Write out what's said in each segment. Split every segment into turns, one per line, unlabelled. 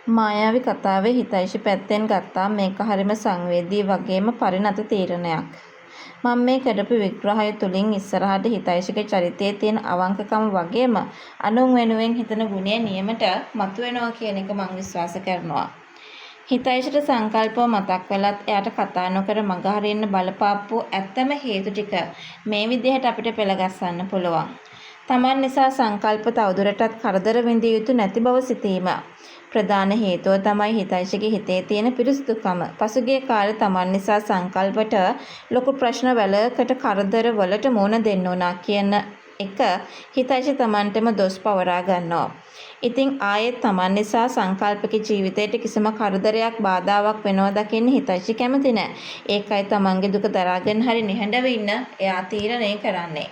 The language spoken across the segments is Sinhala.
මායාවී කතාවේ හිතයිෂි පැත්තෙන් ගත්තාම මේක හරිම සංවේදී වගේම පරිණත තීරණයක්. මම මේ කරපු විග්‍රහය තුලින් ඉස්සරහට හිතයිෂිගේ චරිතයේ තියෙන අවංකකම වගේම අනුන් වෙනුවෙන් හිතන ගුණය නියමට මතුවෙනවා කියන එක මම විශ්වාස කරනවා. හිතයිෂිට සංකල්පව මතක් වෙලත් එයාට කතා නොකර මගහරින්න බලපාපු ඇත්තම හේතු ටික මේ විදිහට අපිට පෙළගස්සන්න පුළුවන්. තමන් නිසා සංකල්ප තවදුරටත් කරදර විඳිය යුතු නැති බව සිතීම. ප්‍රධාන හේතුව තමයි හිතයිෂිගේ හිතේ තියෙන පිරිසිදුකම. පසුගිය කාලේ තමන් නිසා සංකල්පට ලොකු ප්‍රශ්න වලකට කරදර වලට මුහුණ දෙන්න උනා කියන එක හිතයිෂි තමන්ටම දොස් පවරා ගන්නවා. ඉතින් ආයෙත් තමන් නිසා සංකල්පක ජීවිතයට කිසිම කරදරයක් බාධාවක් වෙනවා දකින්න හිතයිෂි කැමති නැහැ. ඒකයි තමන්ගේ දුක දරාගෙන හරි නිහඬව ඉන්න එයා තීරණය කරන්නේ.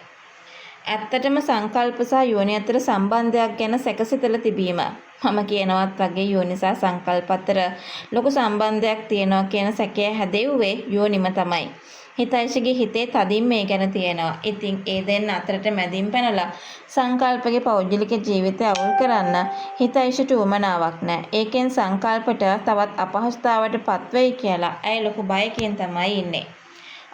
ඇත්තටම සංකල්ප සහ යෝනි අතර සම්බන්ධයක් ගැන සැකසිතලා තිබීම. මම කියනවත් වගේ යෝනි සහ සංකල්ප අතර ලොකු සම්බන්ධයක් තියෙනවා කියන සැකය හැදෙව්වේ යෝනිම තමයි. හිතයිෂිගේ හිතේ තදින් මේ ගැන තියෙනවා. ඉතින් ඒ දෙන්න අතරට මැදින් පැනලා සංකල්පගේ පෞද්ගලික ජීවිතය අවුල් කරන්න හිතයිෂිට උවමනාවක් නැහැ. ඒකෙන් සංකල්පට තවත් අපහසුතාවට පත්වෙයි කියලා ඇයි ලොකු බයකින් තමයි ඉන්නේ.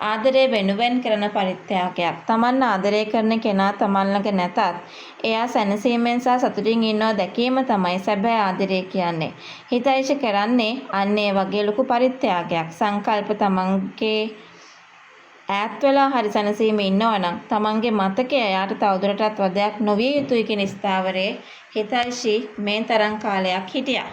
ආදරය වෙනුවෙන් කරන පරිත්‍යාගයක්. තමන් ආදරය කරන කෙනා තමන් ළඟ නැතත් එයා සැනසීමෙන් සහ සතුටින් ඉන්නවා දැකීම තමයි සැබෑ ආදරය කියන්නේ. හිතයිෂි කරන්නේ අන්න ඒ වගේ ලොකු පරිත්‍යාගයක්. සංකල්ප තමන්ගේ ඈත් වෙලා හරි සැනසීමේ ඉන්නවා නම් තමන්ගේ මතකය එයාට තවදුරටත් වදයක් නොවිය යුතුයි කියන ස්ථාවරේ හිතයිෂි මේ තරම් කාලයක් හිටියා.